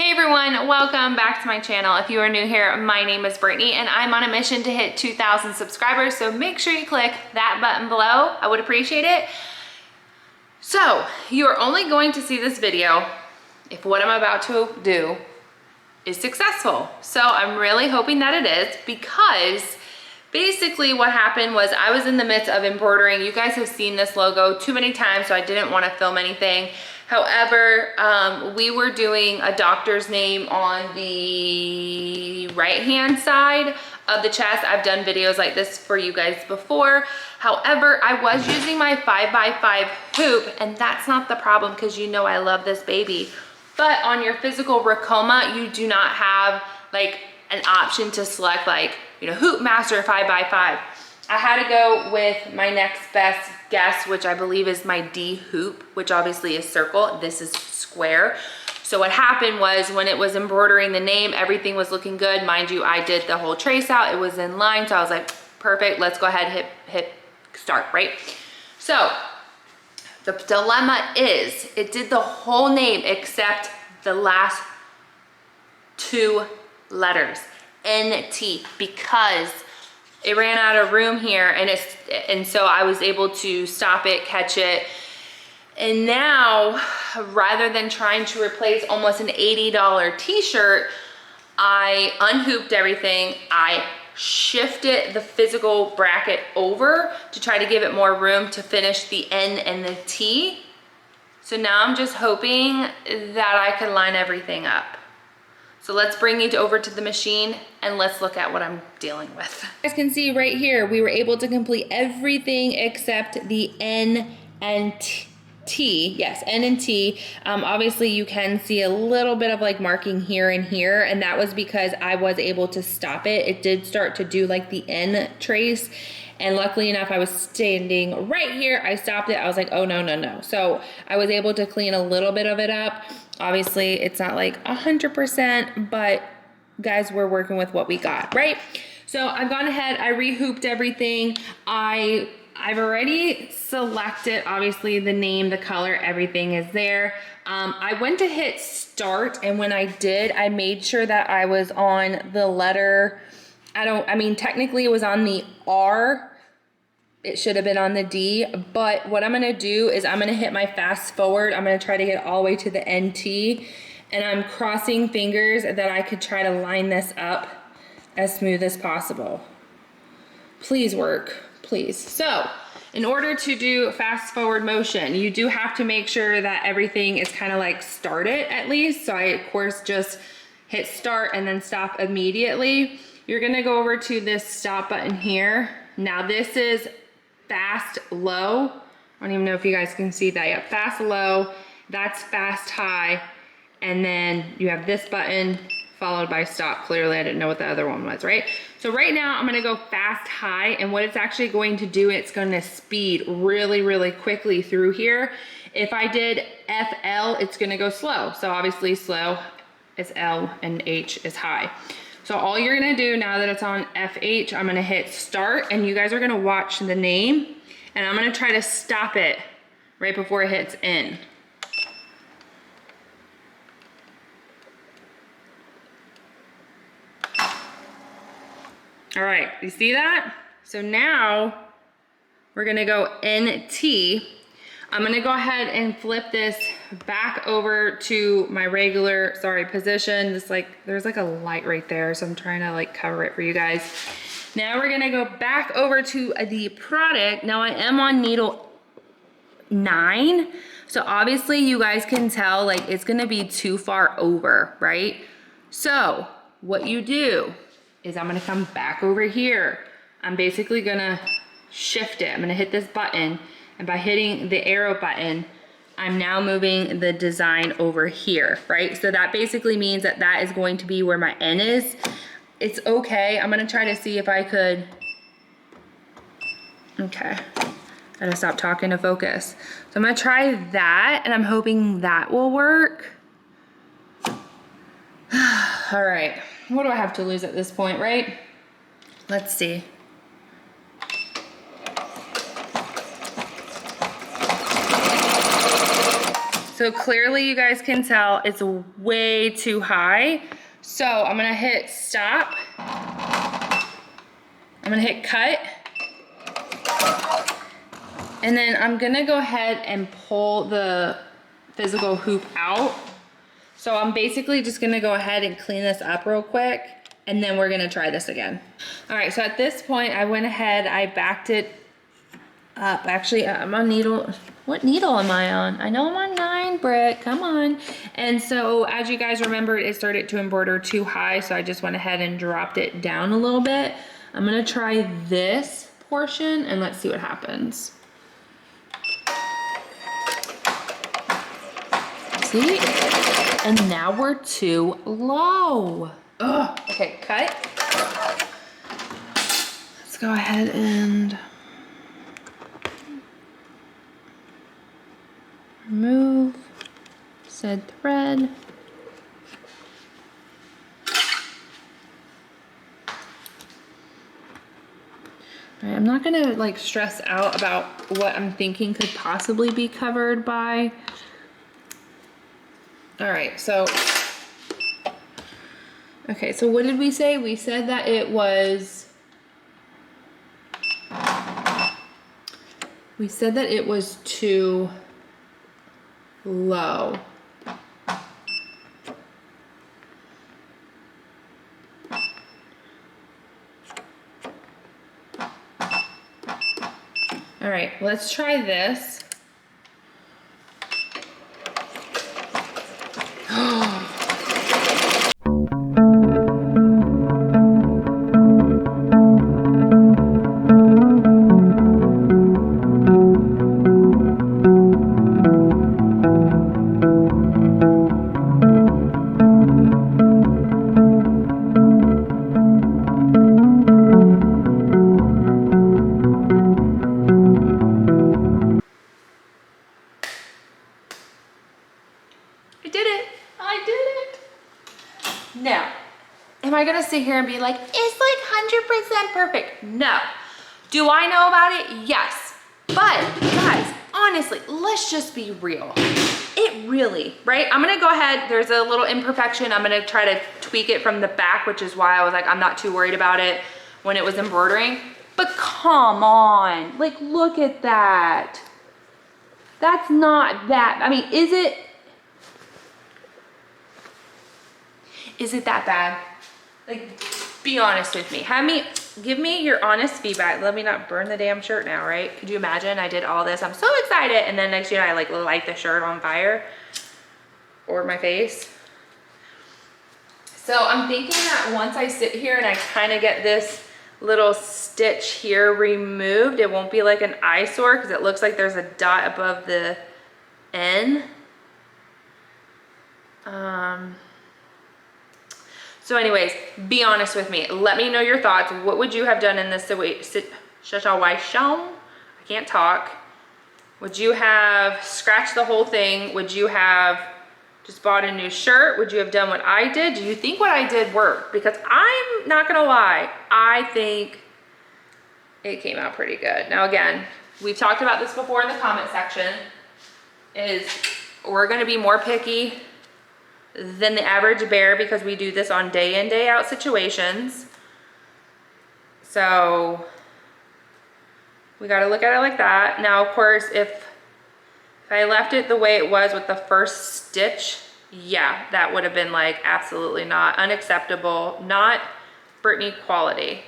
Hey everyone, welcome back to my channel. If you are new here, my name is Brittany and I'm on a mission to hit 2,000 subscribers, so make sure you click that button below. I would appreciate it. So, you are only going to see this video if what I'm about to do is successful. So I'm really hoping that it is, because basically what happened was I was in the midst of embroidering. You guys have seen this logo too many times, so I didn't want to film anything. However, we were doing a doctor's name on the right-hand side of the chest. I've done videos like this for you guys before. However, I was using my 5x5 hoop, and that's not the problem because you know I love this baby. But on your physical Ricoma, you do not have like an option to select like, you know, Hoop Master 5x5. I had to go with my next best guess, which I believe is my D hoop, which obviously is circle. This is square. So what happened was when it was embroidering the name, everything was looking good. Mind you, I did the whole trace out. It was in line. So I was like, perfect, let's go ahead, hit start, right? So the dilemma is it did the whole name except the last two letters, NT, because it ran out of room here, and so I was able to stop it, catch it. And now, rather than trying to replace almost an $80 t-shirt, I unhooped everything. I shifted the physical bracket over to try to give it more room to finish the N and the T. So now I'm just hoping that I can line everything up. So let's bring it over to the machine and let's look at what I'm dealing with. You guys can see right here, we were able to complete everything except the N and T. Yes, N and T. Obviously you can see a little bit of like marking here and here, and that was because I was able to stop it. It did start to do like the N trace, and luckily enough, I was standing right here. I stopped it. I was like, oh no, no, no. So I was able to clean a little bit of it up. Obviously it's not like 100%, but guys, we're working with what we got, right? So I've gone ahead, I rehooped everything. I've already selected, obviously, the name, the color, everything is there. I went to hit start, and when I did, I made sure that I was on the letter, I mean, technically it was on the R. It should have been on the D, but what I'm gonna do is I'm gonna hit my fast forward. I'm gonna try to get all the way to the NT, and I'm crossing fingers that I could try to line this up as smooth as possible. Please work, please. So in order to do fast forward motion, you do have to make sure that everything is kind of like started at least. So I, of course, just hit start and then stop immediately. You're gonna go over to this stop button here. Now this is fast low. I don't even know if you guys can see that yet. Fast low, that's fast high. And then you have this button followed by stop. Clearly I didn't know what the other one was, right? So right now I'm gonna go fast high, and what it's actually going to do, it's gonna speed really, really quickly through here. If I did FL, it's gonna go slow. So obviously slow is L and H is high. So all you're gonna do now that it's on FH, I'm gonna hit start, and you guys are gonna watch the name, and I'm gonna try to stop it right before it hits N. All right, you see that? So now we're gonna go NT. I'm gonna go ahead and flip this back over to my regular, position. This there's like a light right there, so I'm trying to like cover it for you guys. Now we're gonna go back over to the product. Now I am on needle 9, so obviously you guys can tell like it's gonna be too far over, right? So what you do is I'm gonna come back over here. I'm basically gonna shift it. I'm gonna hit this button, and by hitting the arrow button, I'm now moving the design over here, right? So that basically means that that is going to be where my N is. It's okay. I'm gonna try to see if I could, okay. Gotta stop talking to focus. So I'm gonna try that, and I'm hoping that will work. All right, what do I have to lose at this point, right? Let's see. So clearly you guys can tell it's way too high. So I'm gonna hit stop. I'm gonna hit cut. And then I'm gonna go ahead and pull the physical hoop out. So I'm basically just gonna go ahead and clean this up real quick, and then we're gonna try this again. All right, so at this point, I went ahead, I backed it up. Actually, I'm on needle, what needle am I on? I know I'm on 9, Britt, come on. And so as you guys remember, it started to embroider too high, so I just went ahead and dropped it down a little bit. I'm gonna try this portion and let's see what happens. See? And now we're too low. Ugh. Okay, cut. Let's go ahead and remove said thread. All right, I'm not gonna like stress out about what I'm thinking could possibly be covered by. All right, so, okay, so what did we say? We said that it was, too low. All right, let's try this. Now, am I gonna sit here and be like, it's like 100% perfect? No. Do I know about it? Yes. But guys, honestly, let's just be real. It really, right? I'm gonna go ahead, there's a little imperfection. I'm gonna try to tweak it from the back, which is why I was like, I'm not too worried about it when it was embroidering. But come on, like look at that. That's not that, I mean, is it that bad? Like, be honest with me. Give me your honest feedback. Let me not burn the damn shirt now, right? Could you imagine I did all this? I'm so excited. And then next year I like light the shirt on fire or my face. So I'm thinking that once I sit here and I kind of get this little stitch here removed, it won't be like an eyesore because it looks like there's a dot above the N. So anyways, be honest with me. Let me know your thoughts. What would you have done in this situation? I can't talk. Would you have scratched the whole thing? Would you have just bought a new shirt? Would you have done what I did? Do you think what I did worked? Because I'm not gonna lie, I think it came out pretty good. Now again, we've talked about this before in the comment section, is we're gonna be more picky than the average bear because we do this on day in, day out situations. So we got to look at it like that. Now, of course, if I left it the way it was with the first stitch, yeah, that would have been like absolutely not unacceptable, not Brittany quality.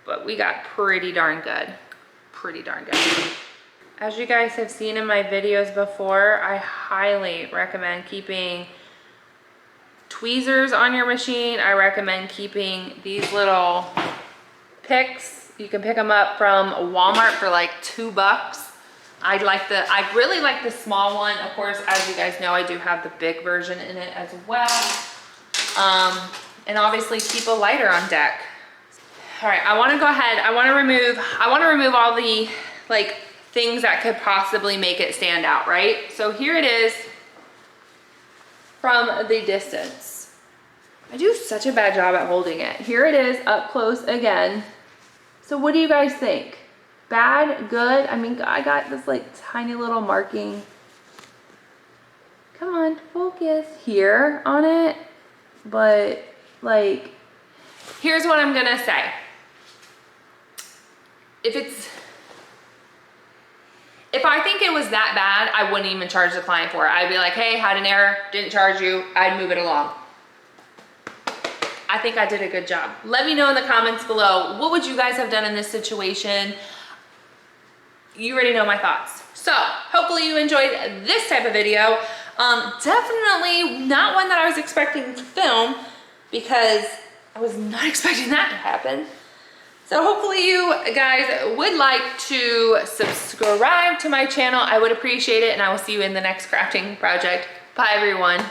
But we got pretty darn good, pretty darn good. As you guys have seen in my videos before, I highly recommend keeping tweezers on your machine. I recommend keeping these little picks. You can pick them up from Walmart for like $2. I really like the small one. Of course, as you guys know, I do have the big version in it as well. And obviously keep a lighter on deck. All right, I want to go ahead. I want to remove all the like things that could possibly make it stand out, right? So here it is from the distance. I do such a bad job at holding it. Here it is up close again. So what do you guys think? Bad, good? I mean, I got this like tiny little marking come on, focus here on it. But like, here's what I'm gonna say. If I think it was that bad, I wouldn't even charge the client for it. I'd be like, hey, had an error, didn't charge you, I'd move it along. I think I did a good job. Let me know in the comments below, what would you guys have done in this situation? You already know my thoughts. So hopefully you enjoyed this type of video. Definitely not one that I was expecting to film because I was not expecting that to happen. So hopefully you guys would like to subscribe to my channel. I would appreciate it, and I will see you in the next crafting project. Bye everyone.